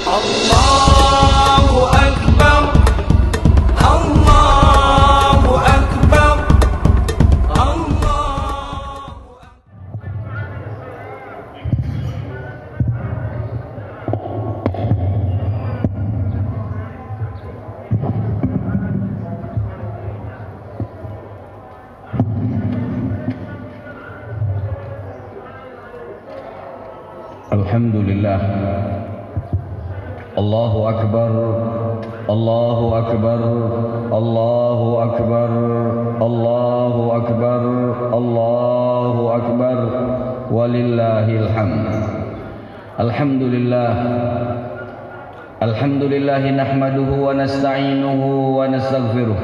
Allahu Akbar, Allahu Akbar, Alhamdulillah. Allahu Akbar, Allahu Akbar, Allahu Akbar, Allahu Akbar, Allahu Akbar, walillahil hamd. Alhamdulillah. Alhamdulillah nahmaduhu wa nasta'inuhu wa nastaghfiruh.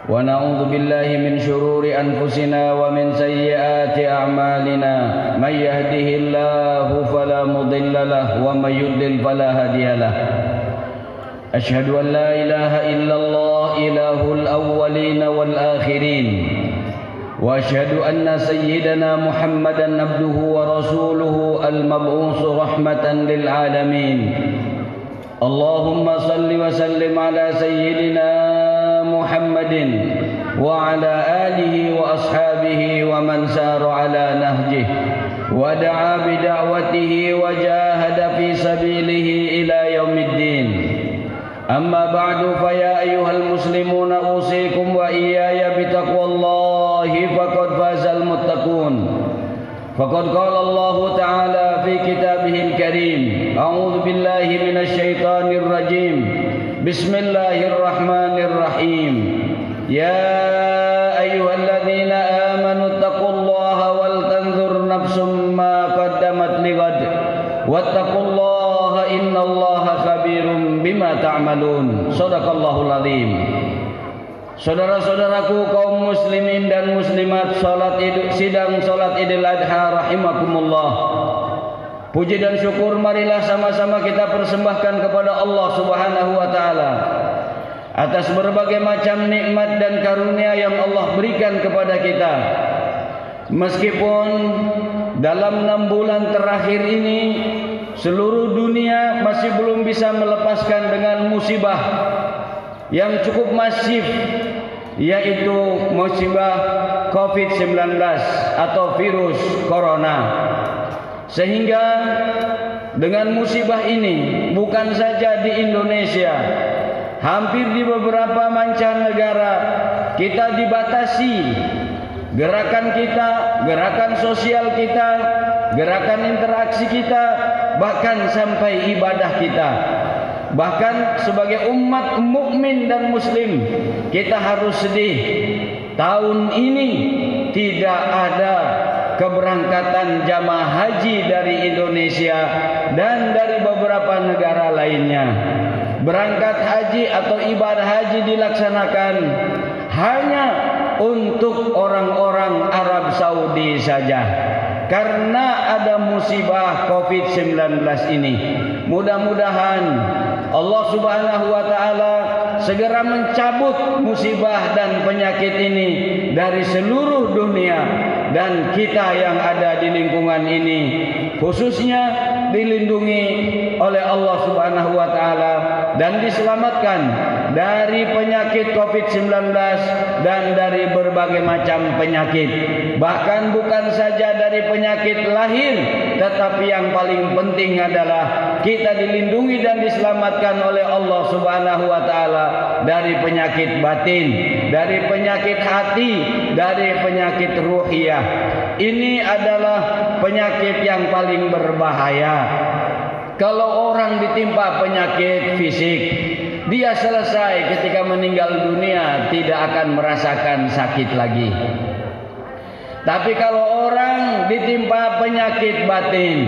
Wa na'udzu billahi min shururi anfusina wa min sayyiati a'malina. May yahdihillahu fala mudilla lahu wa may yudlil fala hadiya lahu. Asyhadu an la ilaha illallah ilahul awwalin wal akhirin. Wa asyhadu anna sayyidana Muhammadan abduhu wa rasuluhu al-mab'uts rahmatan lil alamin. Allahumma salli wa sallim ala sayyidina Muhammadin wa ala alihi wa ashabihi wa man sara ala nahjihi wa da'a bi da'watihi wa jahada fi sabilihi ila yaumiddin. Amma ba'du, fa ya ayyuhal muslimuna usikum wa iyaya bi taqwallahi faqad fazal muttaqun. Faqad qala Allah ta'ala fi kitabihil karim, a'udzu billahi minasy syaithanir rajim. Bismillahirrahmanirrahim. Ya ayyuhalladzina amanu taqullaha wal tanzur nafsum ma qaddamat lighad wattaqullaha innallaha khabirum bima ta'malun. Shadaqallahul azim. Saudara-saudaraku kaum muslimin dan muslimat, sidang salat Idul Adha rahimakumullah. Puji dan syukur marilah sama-sama kita persembahkan kepada Allah Subhanahu wa taala atas berbagai macam nikmat dan karunia yang Allah berikan kepada kita. Meskipun dalam 6 bulan terakhir ini seluruh dunia masih belum bisa melepaskan dengan musibah yang cukup masif, yaitu musibah COVID-19 atau virus corona. Sehingga dengan musibah ini bukan saja di Indonesia, hampir di beberapa mancanegara kita dibatasi gerakan kita, gerakan sosial kita, gerakan interaksi kita, bahkan sampai ibadah kita. Bahkan sebagai umat mukmin dan muslim kita harus sedih. Tahun ini tidak ada keberangkatan jamaah haji dari Indonesia dan dari beberapa negara lainnya. Berangkat haji atau ibadah haji dilaksanakan hanya untuk orang-orang Arab Saudi saja karena ada musibah COVID-19 ini. Mudah-mudahan Allah Subhanahu wa taala segera mencabut musibah dan penyakit ini dari seluruh dunia, dan kita yang ada di lingkungan ini khususnya dilindungi oleh Allah Subhanahu wa taala dan diselamatkan dari penyakit COVID-19 dan dari berbagai macam penyakit. Bahkan bukan saja dari penyakit lahir, tetapi yang paling penting adalah kita dilindungi dan diselamatkan oleh Allah Subhanahu wa taala dari penyakit batin, dari penyakit hati, dari penyakit ruhiyah. Ini adalah penyakit yang paling berbahaya. Kalau orang ditimpa penyakit fisik, dia selesai ketika meninggal dunia tidak akan merasakan sakit lagi. Tapi kalau orang ditimpa penyakit batin,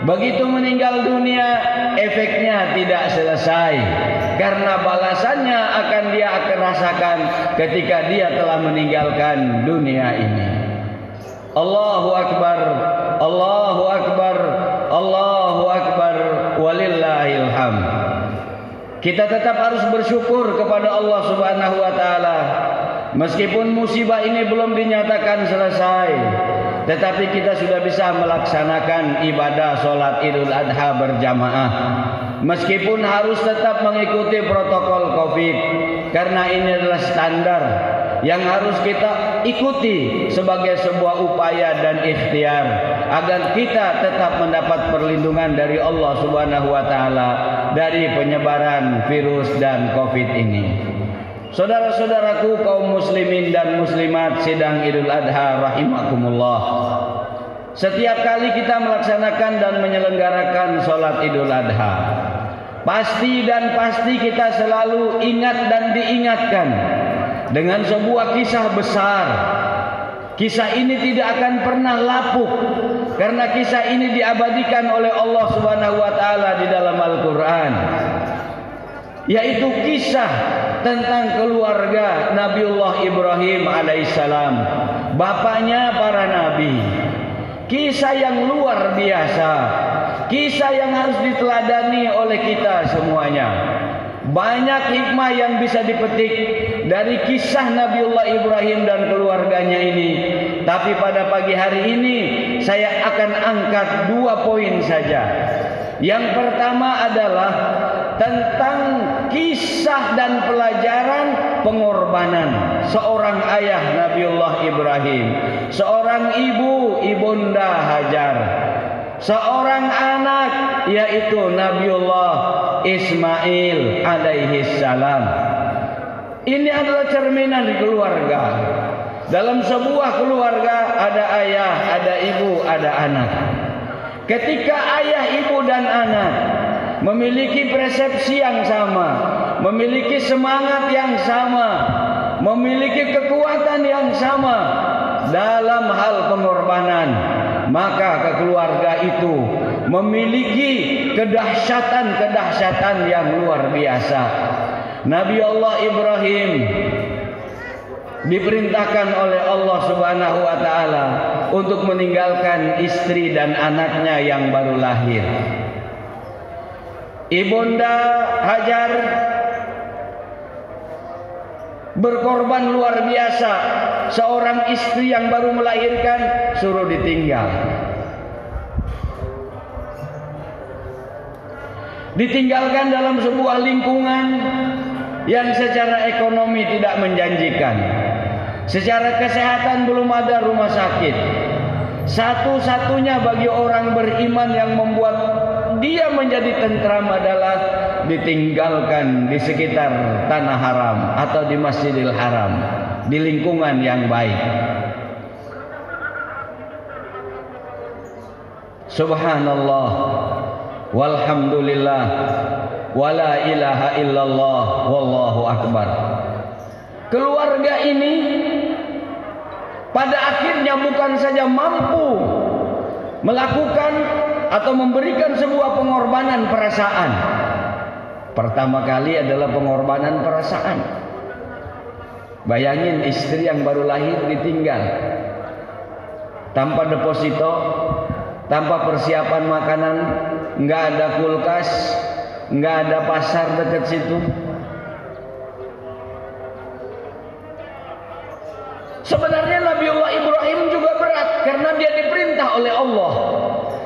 begitu meninggal dunia efeknya tidak selesai, karena balasannya akan dia akan rasakan ketika dia telah meninggalkan dunia ini. Allahu Akbar, Allahu Akbar, Allahu Akbar, walillahil hamd. Kita tetap harus bersyukur kepada Allah Subhanahu wa taala. Meskipun musibah ini belum dinyatakan selesai, tetapi kita sudah bisa melaksanakan ibadah sholat Idul Adha berjamaah. Meskipun harus tetap mengikuti protokol COVID, karena ini adalah standar yang harus kita ikuti sebagai sebuah upaya dan ikhtiar agar kita tetap mendapat perlindungan dari Allah Subhanahu wa taala dari penyebaran virus dan COVID ini. Saudara-saudaraku kaum muslimin dan muslimat sidang Idul Adha rahimakumullah. Setiap kali kita melaksanakan dan menyelenggarakan sholat Idul Adha, pasti kita selalu ingat dan diingatkan dengan sebuah kisah besar. Kisah ini tidak akan pernah lapuk, karena kisah ini diabadikan oleh Allah Subhanahu wa taala di dalam Al-Qur'an, yaitu kisah tentang keluarga Nabiullah Ibrahim alaihissalam, bapaknya para nabi. Kisah yang luar biasa, kisah yang harus diteladani oleh kita semuanya. Banyak hikmah yang bisa dipetik dari kisah Nabiullah Ibrahim dan keluarganya ini. Tapi pada pagi hari ini saya akan angkat 2 poin saja. Yang pertama adalah tentang kisah dan pelajaran pengorbanan seorang ayah Nabiullah Ibrahim, seorang ibu Ibunda Hajar, seorang anak yaitu Nabiullah Ismail alaihi salam. Ini adalah cerminan di keluarga. Dalam sebuah keluarga ada ayah, ada ibu, ada anak. Ketika ayah, ibu dan anak memiliki persepsi yang sama, memiliki semangat yang sama, memiliki kekuatan yang sama dalam hal pengorbanan, maka keluarga itu memiliki kedahsyatan yang luar biasa. Nabi Allah Ibrahim diperintahkan oleh Allah Subhanahu wa taala untuk meninggalkan istri dan anaknya yang baru lahir. Ibunda Hajar berkorban luar biasa. Seorang istri yang baru melahirkan suruh ditinggal. Ditinggalkan dalam sebuah lingkungan yang secara ekonomi tidak menjanjikan. Secara kesehatan belum ada rumah sakit. Satu-satunya bagi orang beriman yang membuat dia menjadi tentram adalah ditinggalkan di sekitar tanah haram atau di Masjidil Haram, di lingkungan yang baik. Subhanallah, walhamdulillah, wala ilaha illallah, wallahu akbar. Keluarga ini pada akhirnya bukan saja mampu melakukan atau memberikan sebuah pengorbanan perasaan. Pertama kali adalah pengorbanan perasaan. Bayangin istri yang baru lahir ditinggal, tanpa deposito, tanpa persiapan makanan, nggak ada kulkas, nggak ada pasar dekat situ. Sebenarnya Nabiullah Ibrahim juga berat karena dia diperintah oleh Allah.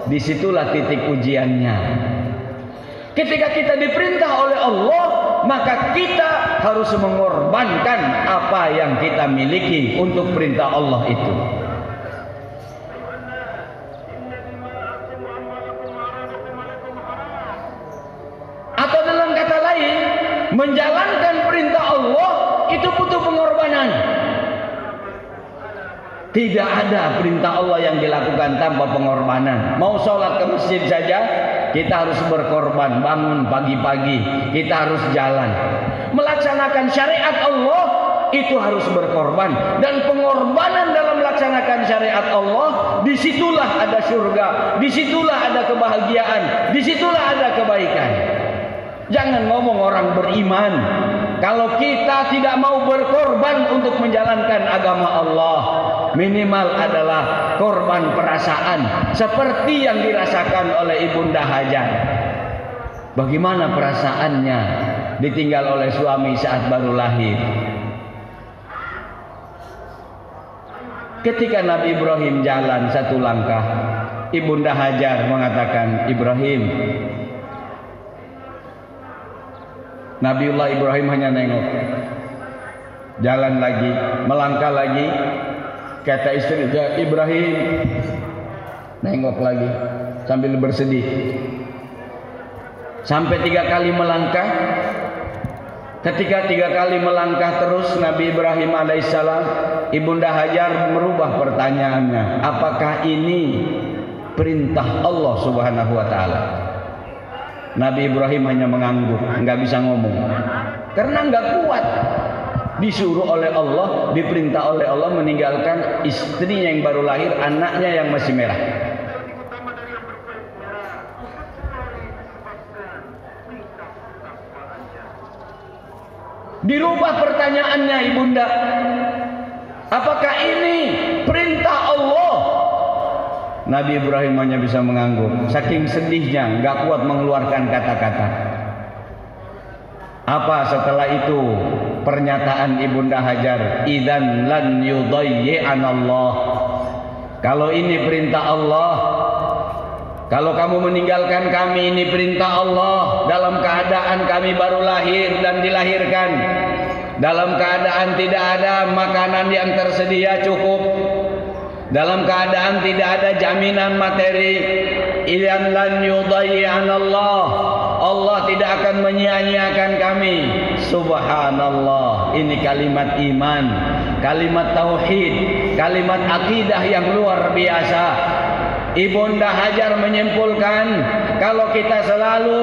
Disitulah titik ujiannya. Ketika kita diperintah oleh Allah, maka kita harus mengorbankan apa yang kita miliki untuk perintah Allah itu. Atau dalam kata lain, menjalankan perintah Allah itu butuh pengorbanan. Tidak ada perintah Allah yang dilakukan tanpa pengorbanan. Mau sholat ke masjid saja, kita harus berkorban. Bangun pagi-pagi, kita harus jalan. Melaksanakan syariat Allah itu harus berkorban. Dan pengorbanan dalam melaksanakan syariat Allah, disitulah ada surga, disitulah ada kebahagiaan, disitulah ada kebaikan. Jangan ngomong orang beriman kalau kita tidak mau berkorban untuk menjalankan agama Allah. Minimal adalah korban perasaan seperti yang dirasakan oleh Ibunda Hajar. Bagaimana perasaannya ditinggal oleh suami saat baru lahir? Ketika Nabi Ibrahim jalan satu langkah, Ibunda Hajar mengatakan, Ibrahim. Nabiullah Ibrahim hanya nengok. Jalan lagi, melangkah lagi. Kata istrinya, Ibrahim. Nengok lagi sambil bersedih. Sampai 3 kali melangkah. Ketika 3 kali melangkah terus Nabi Ibrahim alaihissalam, Ibunda Hajar merubah pertanyaannya, apakah ini perintah Allah Subhanahu wa taala? Nabi Ibrahim hanya mengangguk, enggak bisa ngomong. Karena enggak kuat. Disuruh oleh Allah, diperintah oleh Allah meninggalkan istrinya yang baru lahir, anaknya yang masih merah. Dirubah pertanyaannya Ibunda, apakah ini perintah Allah? Nabi Ibrahim hanya bisa mengangguk, saking sedihnya nggak kuat mengeluarkan kata-kata. Apa setelah itu pernyataan Ibunda Hajar, idzan lan yudayyi'anallah. Kalau ini perintah Allah, kalau kamu meninggalkan kami, ini perintah Allah. Dalam keadaan kami baru lahir dan dilahirkan, dalam keadaan tidak ada makanan yang tersedia cukup, dalam keadaan tidak ada jaminan materi, idzan lan yudayyi'anallah, Allah tidak akan menyia-nyiakan kami. Subhanallah, ini kalimat iman, kalimat tauhid, kalimat akidah yang luar biasa. Ibunda Hajar menyimpulkan, kalau kita selalu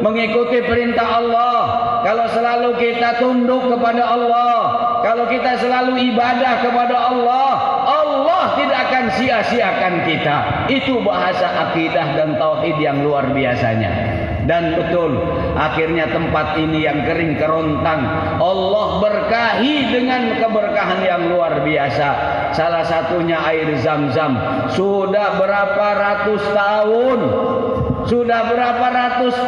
mengikuti perintah Allah, kalau selalu kita tunduk kepada Allah, kalau kita selalu ibadah kepada Allah, Allah tidak akan sia-siakan kita. Itu bahasa akidah dan tauhid yang luar biasanya. Dan betul, akhirnya tempat ini yang kering kerontang, Allah berkahi dengan keberkahan yang luar biasa. Salah satunya air Zam-Zam. Sudah berapa ratus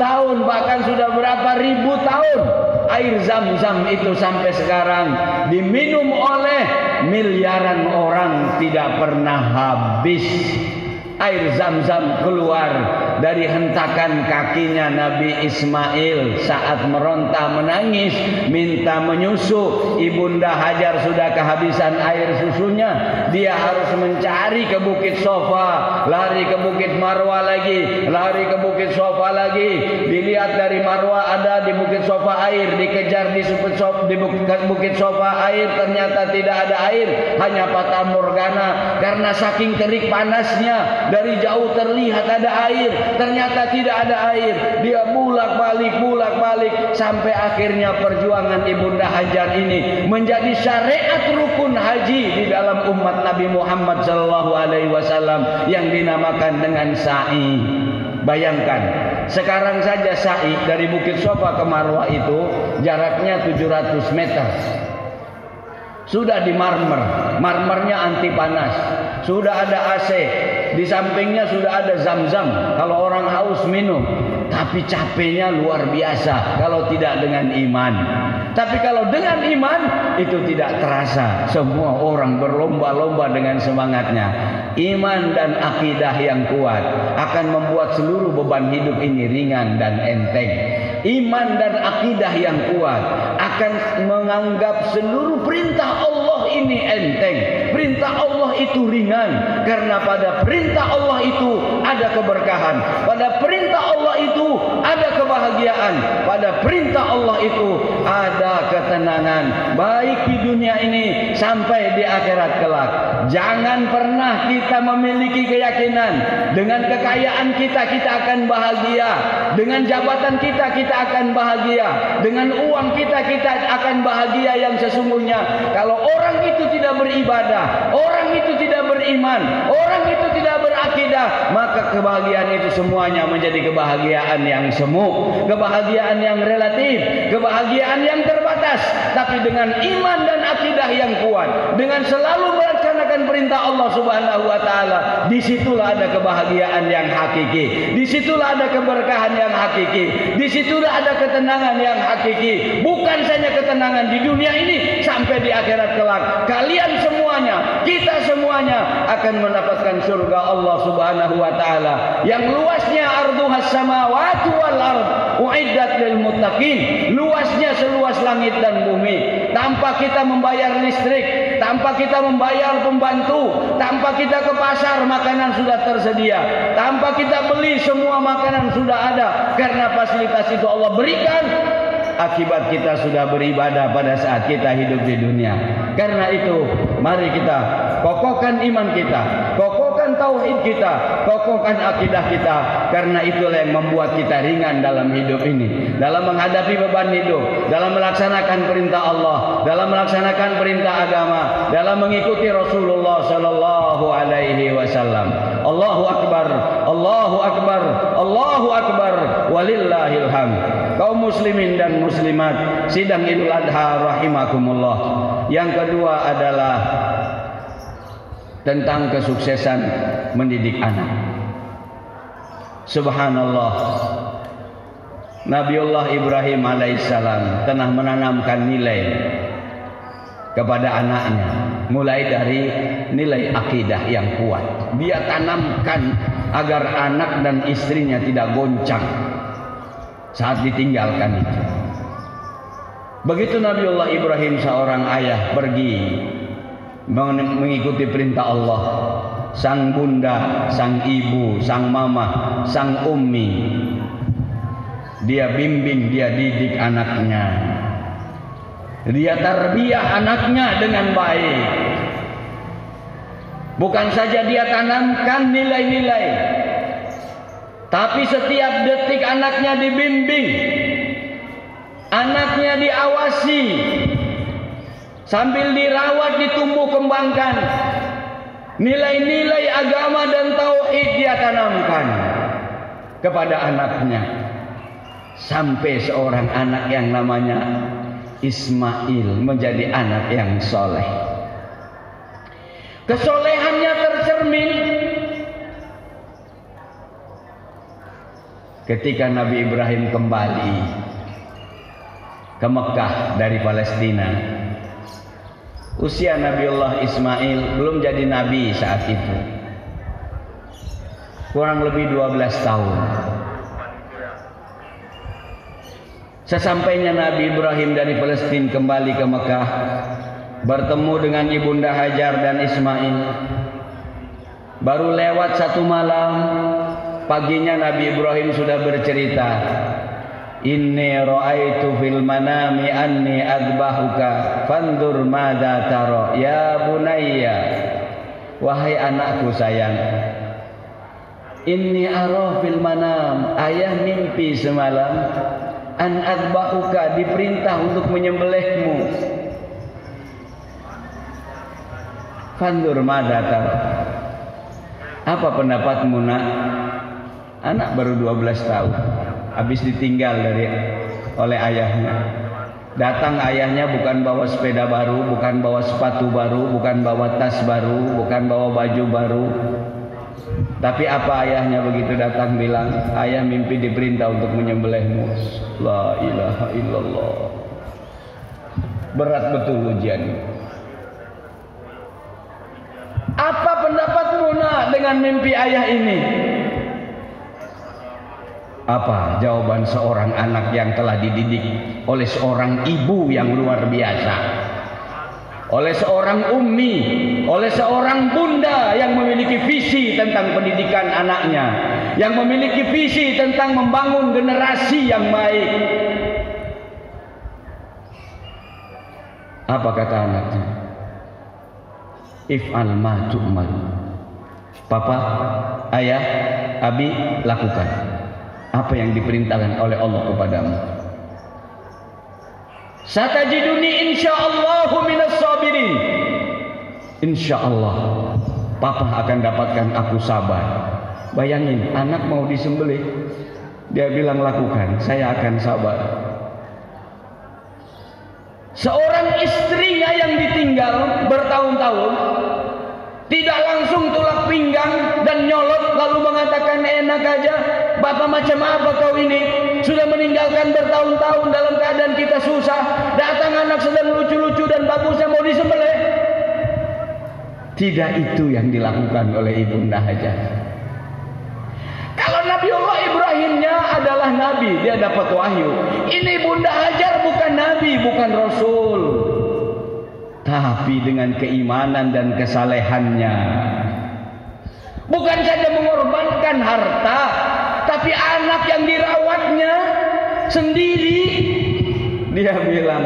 tahun, bahkan sudah berapa ribu tahun, air Zam-Zam itu sampai sekarang diminum oleh miliaran orang, tidak pernah habis. Air Zam-Zam keluar dari hentakan kakinya Nabi Ismail saat meronta menangis minta menyusu. Ibunda Hajar sudah kehabisan air susunya, dia harus mencari ke Bukit Sofa, lari ke Bukit Marwa lagi, lari ke Bukit Sofa lagi. Dilihat dari Marwa ada, di Bukit Sofa air, dikejar di Bukit Sofa air, ternyata tidak ada air, hanya fata morgana. Karena saking terik panasnya, dari jauh terlihat ada air, ternyata tidak ada air. Dia bolak-balik sampai akhirnya perjuangan Ibunda Hajar ini menjadi syariat rukun haji di dalam umat Nabi Muhammad SAW yang dinamakan dengan sa'i. Bayangkan, sekarang saja sa'i dari Bukit Sofa ke Marwah itu jaraknya 700 meter. Sudah di marmernya anti panas, sudah ada AC, di sampingnya sudah ada Zam-Zam kalau orang haus minum. Tapi capeknya luar biasa kalau tidak dengan iman. Tapi kalau dengan iman itu tidak terasa. Semua orang berlomba-lomba dengan semangatnya. Iman dan akidah yang kuat akan membuat seluruh beban hidup ini ringan dan enteng. Iman dan akidah yang kuat akan menganggap seluruh perintah Allah ini enteng. Perintah Allah itu ringan, karena pada perintah Allah itu ada keberkahan, pada perintah Allah itu ada kebahagiaan, pada perintah Allah itu ada ketenangan, baik di dunia ini sampai di akhirat kelak. Jangan pernah kita memiliki keyakinan dengan kekayaan kita akan bahagia, dengan jabatan kita akan bahagia, dengan uang kita akan bahagia. Yang sesungguhnya kalau orang itu tidak beribadah, orang itu tidak beriman, orang itu tidak berakidah, maka kebahagiaan itu semuanya menjadi kebahagiaan yang semu, kebahagiaan yang relatif, kebahagiaan yang terbatas. Tapi dengan iman dan akidah yang kuat, dengan selalu melaksanakan melaksanakan perintah Allah Subhanahu wa taala, disitulah ada kebahagiaan yang hakiki, disitulah ada keberkahan yang hakiki, disitulah ada ketenangan yang hakiki. Bukan saja ketenangan di dunia ini, sampai di akhirat kelak kalian semuanya, kita semuanya akan mendapatkan surga Allah Subhanahu wa taala yang luasnya arduhas samawati wal ard uiddat lil muttaqin, luasnya seluas langit dan bumi. Tanpa kita membayar listrik, tanpa kita membayar pembantu, tanpa kita ke pasar makanan sudah tersedia, tanpa kita beli semua makanan sudah ada, karena fasilitas itu Allah berikan. Akibat kita sudah beribadah pada saat kita hidup di dunia. Karena itu mari kita kokohkan iman kita, kokohkan tauhid kita, kokohkan akidah kita. Karena itulah yang membuat kita ringan dalam hidup ini, dalam menghadapi beban hidup, dalam melaksanakan perintah Allah, dalam melaksanakan perintah agama, dalam mengikuti Rasulullah sallallahu alaihi wasallam. Allahu akbar, Allahu akbar, Allahu akbar, walillahil hamd. Kaum muslimin dan muslimat, sidang Idul Adha rahimakumullah. Yang kedua adalah tentang kesuksesan mendidik anak. Subhanallah, Nabiullah Ibrahim alaihissalam telah menanamkan nilai kepada anaknya, mulai dari nilai akidah yang kuat. Dia tanamkan agar anak dan istrinya tidak goncang saat ditinggalkan itu. Begitu Nabiullah Ibrahim seorang ayah pergi mengikuti perintah Allah, sang bunda, sang ibu, sang mama, sang ummi, dia bimbing, dia didik anaknya, dia tarbiyah anaknya dengan baik. Bukan saja dia tanamkan nilai-nilai, tapi setiap detik anaknya dibimbing, anaknya diawasi, sambil dirawat, ditumbuh kembangkan. Nilai-nilai agama dan tauhid dia tanamkan kepada anaknya, sampai seorang anak yang namanya Ismail menjadi anak yang soleh. Kesolehannya tercermin ketika Nabi Ibrahim kembali ke Mekah dari Palestina. Usia Nabiullah Ismail belum jadi nabi saat itu, kurang lebih 12 tahun. Sesampainya Nabi Ibrahim dari Palestina kembali ke Mekah, bertemu dengan Ibunda Hajar dan Ismail. Baru lewat satu malam, paginya Nabi Ibrahim sudah bercerita, inni ra'aitu fil manami anni adbahuka fandur madza tara ya bunayya. Wahai anakku sayang, inni ara fil manam, ayah mimpi semalam, an adbahuka, diperintah untuk menyembelihmu. Fandur madza tara, apa pendapatmu nak? Anak baru 12 tahun, habis ditinggal oleh ayahnya. Datang ayahnya bukan bawa sepeda baru, bukan bawa sepatu baru, bukan bawa tas baru, bukan bawa baju baru. Tapi apa ayahnya begitu datang bilang, ayah mimpi diperintah untuk menyembelihmu. La ilaha illallah. Berat betul ujian. Apa pendapatmu nak dengan mimpi ayah ini? Apa jawaban seorang anak yang telah dididik oleh seorang ibu yang luar biasa, oleh seorang ummi, oleh seorang bunda yang memiliki visi tentang pendidikan anaknya, yang memiliki visi tentang membangun generasi yang baik. Apa kata anaknya? If'al ma tu'mal. Papa, ayah, abi, lakukan apa yang diperintahkan oleh Allah kepadamu. Satajiduni insyaallahu minas sabirin. Insyaallah papa akan dapatkan aku sabar. Bayangin, anak mau disembelih, dia bilang lakukan, saya akan sabar. Seorang istrinya yang ditinggal bertahun-tahun, Tidak langsung tulak pinggang dan nyolot lalu mengatakan enak aja. Bapak macam apa kau ini? Sudah meninggalkan bertahun-tahun dalam keadaan kita susah. Datang anak sedang lucu-lucu dan bagusnya mau disembelih. Tidak itu yang dilakukan oleh Ibunda Hajar. Kalau Nabiullah Ibrahimnya adalah nabi, dia dapat wahyu. Ini Bunda Hajar bukan nabi, bukan rasul. Tapi dengan keimanan dan kesalehannya, bukan saja mengorbankan harta, tapi anak yang dirawatnya sendiri. Dia bilang,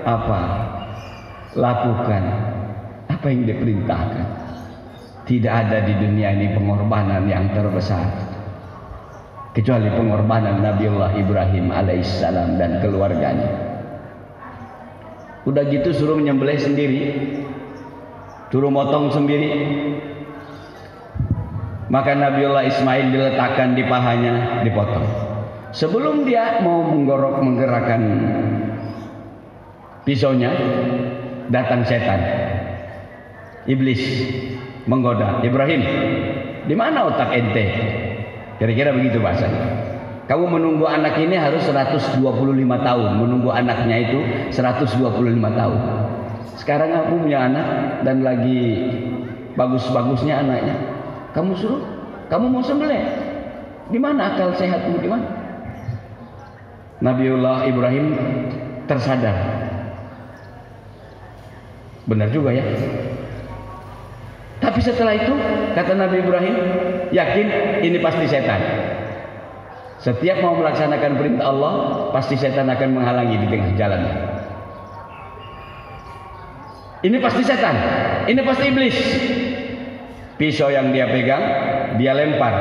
apa? Lakukan apa yang diperintahkan. Tidak ada di dunia ini pengorbanan yang terbesar kecuali pengorbanan Nabiullah Ibrahim alaihissalam dan keluarganya. Udah gitu suruh menyembelih sendiri, suruh motong sendiri. Maka Nabiullah Ismail diletakkan di pahanya, dipotong. Sebelum dia mau menggerakkan pisaunya, datang setan, iblis menggoda. Ibrahim, di mana otak ente? Kira-kira begitu bahasanya. Kamu menunggu anak ini harus 125 tahun. Menunggu anaknya itu 125 tahun. Sekarang aku punya anak dan lagi bagus-bagusnya anaknya. Kamu suruh, kamu mau sembelih. Di mana akal sehatmu? Di mana? Nabiullah Ibrahim tersadar. Benar juga ya. Tapi setelah itu kata Nabi Ibrahim, yakin ini pasti setan. Setiap mau melaksanakan perintah Allah, pasti setan akan menghalangi di tengah jalannya. Ini pasti setan, ini pasti iblis. Pisau yang dia pegang, dia lempar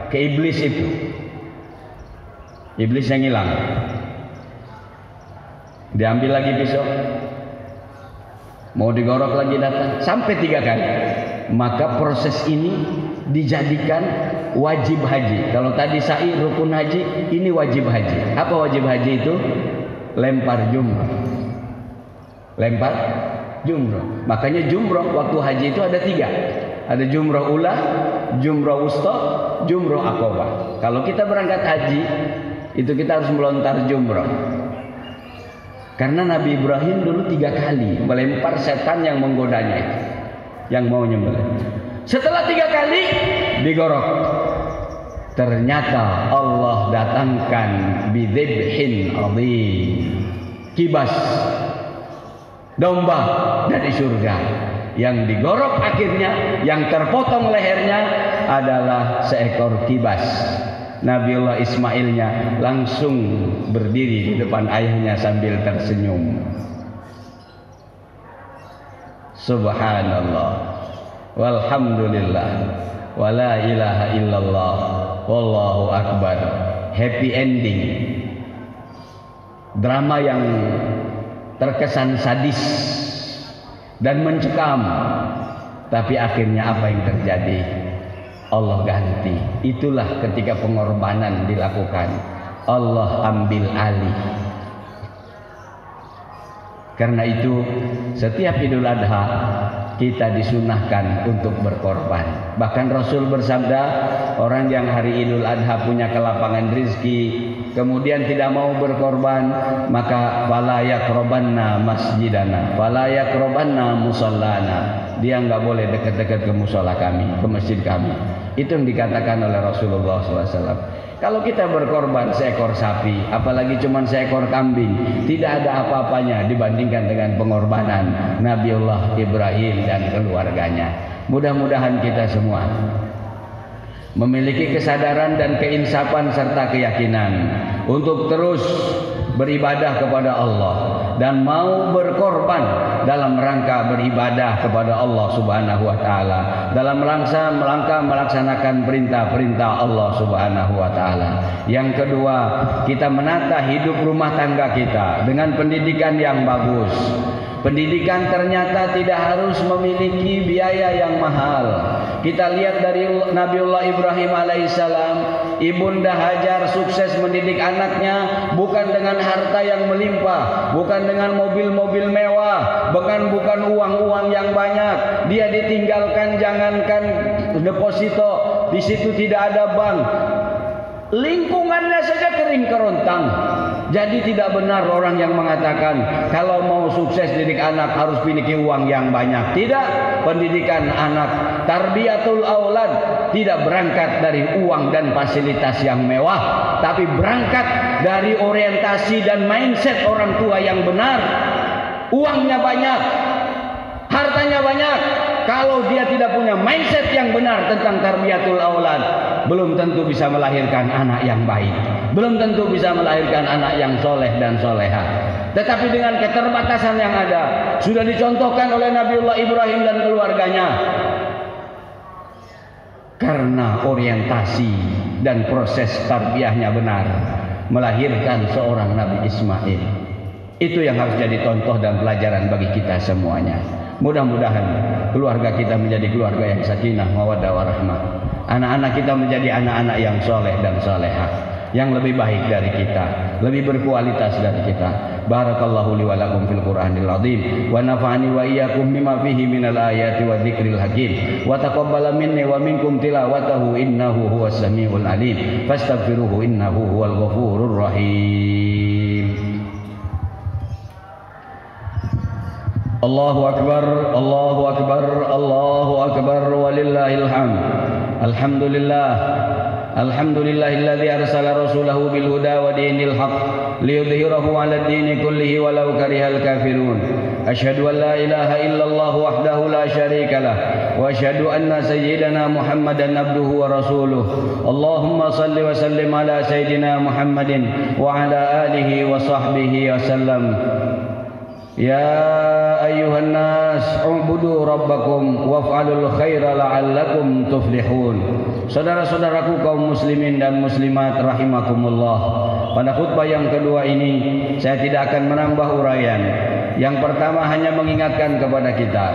ke iblis itu. Iblis yang hilang. Diambil lagi pisau, mau digorok lagi datang, sampai 3 kali. Maka proses ini dijadikan wajib haji. Kalau tadi sa'i rukun haji, ini wajib haji. Apa wajib haji itu? Lempar jumroh. Lempar jumroh. Makanya jumroh waktu haji itu ada 3. Ada jumroh ulah, jumroh wusta, jumroh aqobah. Kalau kita berangkat haji, itu kita harus melontar jumroh. Karena Nabi Ibrahim dulu 3 kali melempar setan yang menggodanya itu, yang mau nyembelih. Setelah 3 kali digorok, ternyata Allah datangkan bidzibhin adzim, kibas domba dari surga. Yang digorok akhirnya, yang terpotong lehernya adalah seekor kibas. Nabiullah Ismailnya langsung berdiri di depan ayahnya sambil tersenyum. Subhanallah, walhamdulillah, wala ilaha illallah, wallahu akbar. Happy ending. Drama yang terkesan sadis dan mencekam, tapi akhirnya apa yang terjadi? Allah ganti. Itulah ketika pengorbanan dilakukan, Allah ambil alih. Karena itu setiap Idul Adha kita disunahkan untuk berkorban. Bahkan Rasul bersabda, orang yang hari Idul Adha punya kelapangan rezeki, kemudian tidak mau berkorban, maka fala yaqrabanna masjidana, fala yaqrabanna musallana. Dia nggak boleh dekat-dekat ke musola kami, ke masjid kami. Itu yang dikatakan oleh Rasulullah SAW. Kalau kita berkorban seekor sapi, apalagi cuma seekor kambing, tidak ada apa-apanya dibandingkan dengan pengorbanan Nabiullah Ibrahim dan keluarganya. Mudah-mudahan kita semua memiliki kesadaran dan keinsapan serta keyakinan untuk terus beribadah kepada Allah dan mau berkorban dalam rangka beribadah kepada Allah Subhanahu wa taala, dalam rangka melaksanakan perintah-perintah Allah Subhanahu wa taala. Yang kedua, kita menata hidup rumah tangga kita dengan pendidikan yang bagus. Pendidikan ternyata tidak harus memiliki biaya yang mahal. Kita lihat dari Nabiullah Ibrahim alaihissalam, Ibunda Hajar sukses mendidik anaknya bukan dengan harta yang melimpah, bukan dengan mobil-mobil mewah, bukan uang-uang yang banyak. Dia ditinggalkan, jangankan deposito, di situ tidak ada bank. Lingkungannya saja kering kerontang. Jadi tidak benar orang yang mengatakan kalau mau sukses didik anak harus memiliki uang yang banyak. Tidak, pendidikan anak, tarbiyatul aulad tidak berangkat dari uang dan fasilitas yang mewah, tapi berangkat dari orientasi dan mindset orang tua yang benar. Uangnya banyak, hartanya banyak, kalau dia tidak punya mindset yang benar tentang tarbiyatul aulad, belum tentu bisa melahirkan anak yang baik, belum tentu bisa melahirkan anak yang soleh dan soleha. Tetapi dengan keterbatasan yang ada, sudah dicontohkan oleh Nabiullah Ibrahim dan keluarganya, karena orientasi dan proses tarbiyahnya benar, melahirkan seorang Nabi Ismail. Itu yang harus jadi contoh dan pelajaran bagi kita semuanya. Mudah-mudahan keluarga kita menjadi keluarga yang sakinah, mawaddah warahmah. Anak-anak kita menjadi anak-anak yang soleh dan solehah, yang lebih baik dari kita, lebih berkualitas dari kita. Barakallahu li wa lakum fil Qur'anil azim wa nafa'ani wa iyyakum bima fihi minal ayati wa dzikril hakim wa taqabbala minni wa minkum tilawatahu innahu huwas samiul alim fastaghfiruhu innahu huwal ghafurur rahim. Allahu akbar, Allahu akbar, Allahu akbar, walillahil hamd. Alhamdulillah, alhamdulillahilladzi arsala rasulahu bil huda wa dinil haqq liyudhhirahu 'alad dini kullihi walau karihal kafirun. Asyhadu an la ilaha illallah wahdahu la syarikalah wa asyhadu anna sayyidana Muhammadan abduhu wa rasuluh. Allahumma salli wa sallim ala sayyidina Muhammadin wa ala alihi wa sahbihi wa sallam. Ya ayuhan nas, ubudu rabbakum waf'alul khaira la'allakum tuflihun. Saudara-saudaraku kaum muslimin dan muslimat rahimakumullah, pada khutbah yang kedua ini saya tidak akan menambah uraian. Yang pertama hanya mengingatkan kepada kita,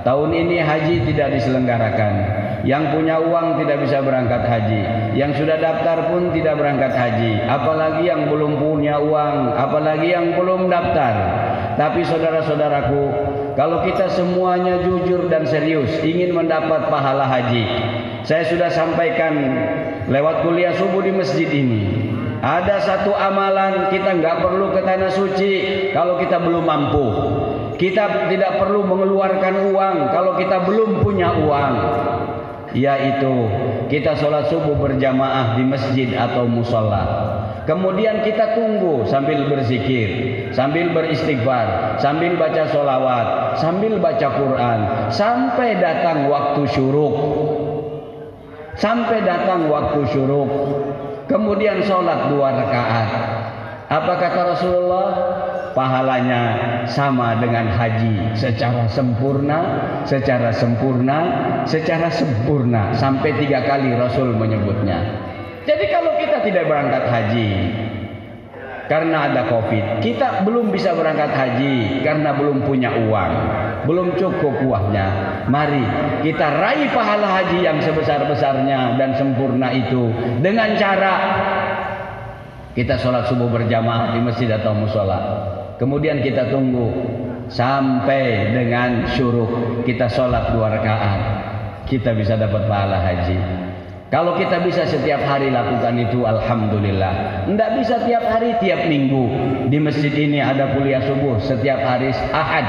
tahun ini haji tidak diselenggarakan. Yang punya uang tidak bisa berangkat haji, yang sudah daftar pun tidak berangkat haji, apalagi yang belum punya uang, apalagi yang belum daftar. Tapi saudara-saudaraku, kalau kita semuanya jujur dan serius ingin mendapat pahala haji, saya sudah sampaikan lewat kuliah subuh di masjid ini, ada satu amalan kita nggak perlu ke tanah suci kalau kita belum mampu. Kita tidak perlu mengeluarkan uang kalau kita belum punya uang, yaitu kita sholat subuh berjamaah di masjid atau musola. Kemudian kita tunggu sambil berzikir, sambil beristighfar, sambil baca sholawat, sambil baca Quran, sampai datang waktu syuruk. Sampai datang waktu syuruk. Kemudian sholat 2 rakaat. Apa kata Rasulullah? Pahalanya sama dengan haji secara sempurna, secara sempurna, secara sempurna. Sampai 3 kali Rasul menyebutnya. Jadi kalau kita tidak berangkat haji karena ada COVID, kita belum bisa berangkat haji karena belum punya uang, belum cukup uangnya. Mari kita raih pahala haji yang sebesar-besarnya dan sempurna itu dengan cara kita sholat subuh berjamaah di masjid atau musola. Kemudian kita tunggu sampai dengan syuruk, kita sholat 2 rakaat, kita bisa dapat pahala haji. Kalau kita bisa setiap hari lakukan itu, alhamdulillah. Tidak bisa tiap hari, tiap minggu. Di masjid ini ada kuliah subuh setiap hari Ahad,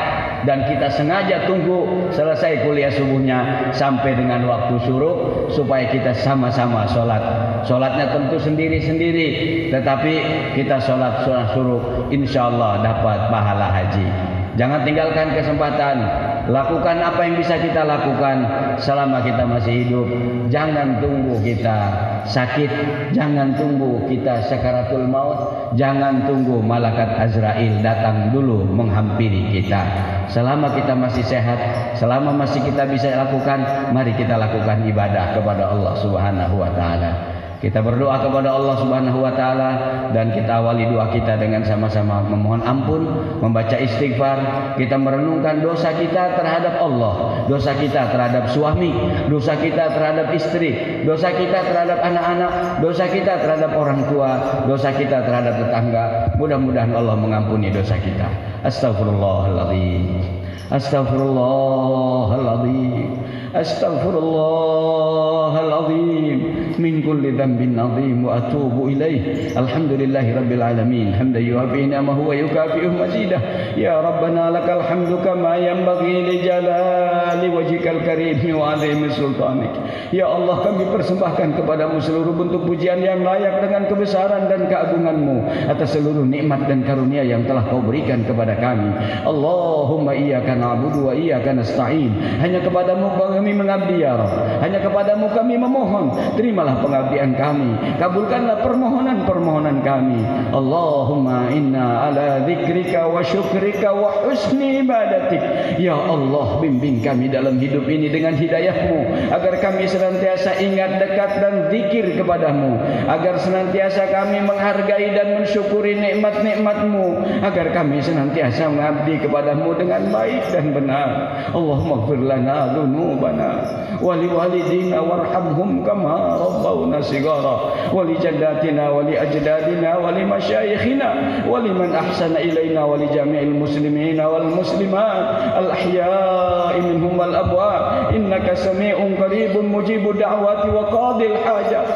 dan kita sengaja tunggu selesai kuliah subuhnya sampai dengan waktu syuruk supaya kita sama-sama sholat. Sholatnya tentu sendiri-sendiri, tetapi kita sholat syuruk, insya Allah dapat pahala haji. Jangan tinggalkan kesempatan. Lakukan apa yang bisa kita lakukan selama kita masih hidup. Jangan tunggu kita sakit, jangan tunggu kita sakaratul maut, jangan tunggu malaikat Azrail datang dulu menghampiri kita. Selama kita masih sehat, selama masih kita bisa lakukan, mari kita lakukan ibadah kepada Allah Subhanahu wa taala. Kita berdoa kepada Allah Subhanahu wa taala dan kita awali doa kita dengan sama-sama memohon ampun, membaca istighfar, kita merenungkan dosa kita terhadap Allah, dosa kita terhadap suami, dosa kita terhadap istri, dosa kita terhadap anak-anak, dosa kita terhadap orang tua, dosa kita terhadap tetangga. Mudah-mudahan Allah mengampuni dosa kita. Astaghfirullahaladzim. Astaghfirullahaladzim. Astaghfirullahaladzim min kulli dhanbin azim wa atubu ilaih. Alhamdulillahi rabbil alamin hamdan yuwafi ni'amahu wa yukafi'u mazidah. Ya Rabbana lakal hamdu kama yanbaghi li jalali wajhikal karim wa 'azimi sultanik. Ya Allah, kami persembahkan kepadamu seluruh bentuk pujian yang layak dengan kebesaran dan keagunganmu atas seluruh nikmat dan karunia yang telah kau berikan kepada kami. Allahumma iyyaka na'budu wa iyyaka nasta'in. Hanya kepadamu kami mengabdi ya Rabb. Hanya kepadamu kami memohon. Terimalah pengabdian kami. Kabulkanlah permohonan-permohonan kami. Allahumma inna ala dzikrika wa syukrika wa husni ibadatik. Ya Allah, bimbing kami dalam hidup ini dengan hidayahmu, agar kami senantiasa ingat, dekat dan zikir kepadamu, agar senantiasa kami menghargai dan mensyukuri nikmat-nikmatmu, agar kami senantiasa mengabdi kepadamu dengan baik dan benar. Allahumma ighfir lana dzunubana wa liwalidina warhamhum kama rabbawna shighara wa li jaddatina wa li ajdadina wa li masyayikhina wa liman ahsana ilaina wa li jami'il muslimina wal muslimat al ahya'i minhum wal amwat innaka sami'un qaribun mujibud da'wati wa qadil hajat.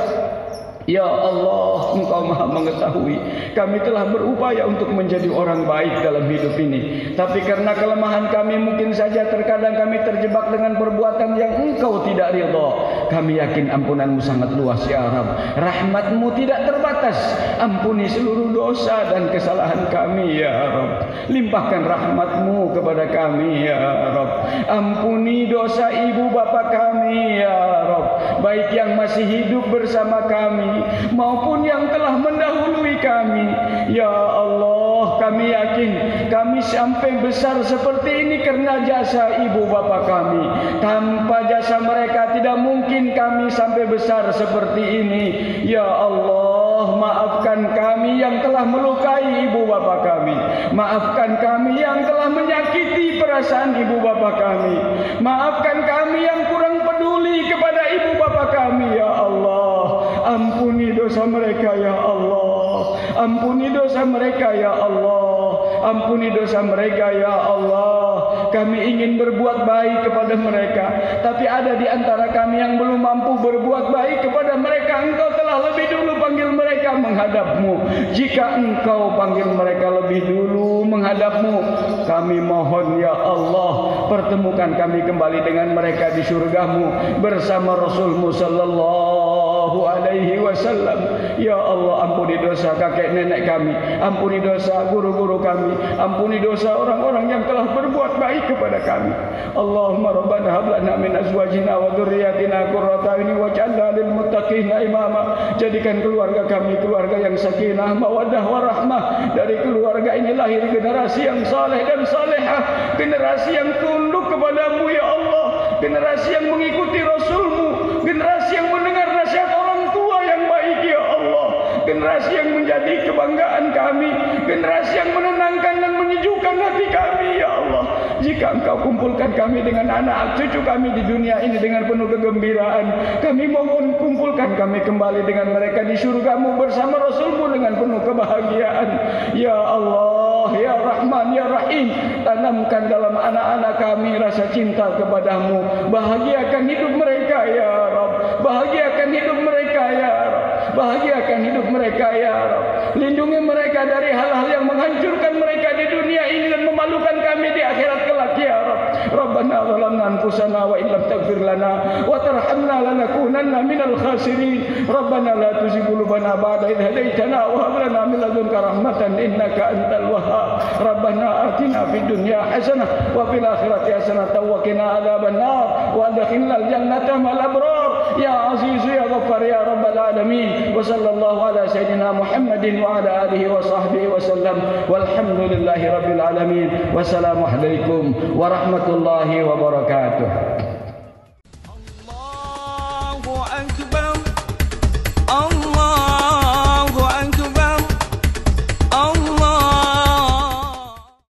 Ya Allah, Engkau Maha mengetahui kami telah berupaya untuk menjadi orang baik dalam hidup ini, tapi karena kelemahan kami mungkin saja terkadang kami terjebak dengan perbuatan yang Engkau tidak ridha. Kami yakin ampunanmu sangat luas ya Rabb. Rahmatmu tidak terbatas. Ampuni seluruh dosa dan kesalahan kami ya Rabb. Limpahkan rahmatmu kepada kami ya Rabb. Ampuni dosa ibu bapa kami ya Rabb, baik yang masih hidup bersama kami maupun yang telah mendahului kami. Ya Allah, kami yakin kami sampai besar seperti ini karena jasa ibu bapa kami. Tanpa jasa mereka tidak mungkin kami sampai besar seperti ini. Ya Allah, maafkan kami yang telah melukai ibu bapa kami. Maafkan kami yang telah menyakiti perasaan ibu bapa kami. Maafkan kami yang kurang peduli kepada ibu bapa kami ya Allah. Ampuni dosa mereka ya Allah. Ampuni dosa mereka ya Allah. Ampuni dosa mereka ya Allah. Kami ingin berbuat baik kepada mereka, tapi ada di antara kami yang belum mampu berbuat baik kepada mereka. Engkau telah lebih dulu panggil mereka menghadapmu. Jika Engkau panggil mereka lebih dulu menghadapmu, kami mohon ya Allah, pertemukan kami kembali dengan mereka di surgamu bersama Rasulmu sallallahu alaihi wasallam. Ya Allah, ampuni dosa kakek nenek kami, ampuni dosa guru-guru kami, ampuni dosa orang-orang yang telah berbuat baik kepada kami. Allahumma rabbana hab lana min azwajina wa dzurriyyatina qurrata a'yun waj'alna lil muttaqina imama. Jadikan keluarga kami keluarga yang sakinah, mawaddah warahmah. Dari keluarga ini lahir generasi yang saleh dan salehah, generasi yang tunduk kepadamu ya Allah, generasi yang mengikuti Rasulmu, generasi yang mendengar nasihat orang tua yang baik ya Allah, generasi yang menjadi kebanggaan kami, generasi yang menenangkan dan menyejukkan hati kami ya Allah. Jika Engkau kumpulkan kami dengan anak cucu kami di dunia ini dengan penuh kegembiraan, kami mohon kumpulkan kami kembali dengan mereka di surgamu bersama Rasulmu dengan penuh kebahagiaan. Ya Allah, ya Rahman, ya Rahim, tanamkan dalam anak-anak kami rasa cinta kepadamu. Bahagiakan hidup mereka ya Rabb. Bahagiakan hidup mereka ya Rabb. Bahagiakan hidup mereka ya Rabb. Lindungi mereka dari hal-hal yang menghancurkan mereka di dunia ini dan memalukan kami di akhirat kelak ya Rabb. Rabbana zalamna anfusana wa illam taghfir lana wa tarhamna lanakunanna minal khasirin. Rabbana la tuzigh qulubana ba'da idh hadaitana wa hab lana min ladunka rahmatan innaka antal wahhab. Rabbana atina fid dunya hasanah wa fil akhirati hasanah wa qina adzaban nar wa adkhilnal jannata ma'al abrar ya aziz ya ghaffar ya rabbal alamin. Wa sallallahu ala sayyidina Muhammadin wa ala alihi wa sahbihi wa sallam walhamdulillahi rabbil alamin. Wassalamu alaikum warahmatullahi wabarakatuh. Allahu akbar.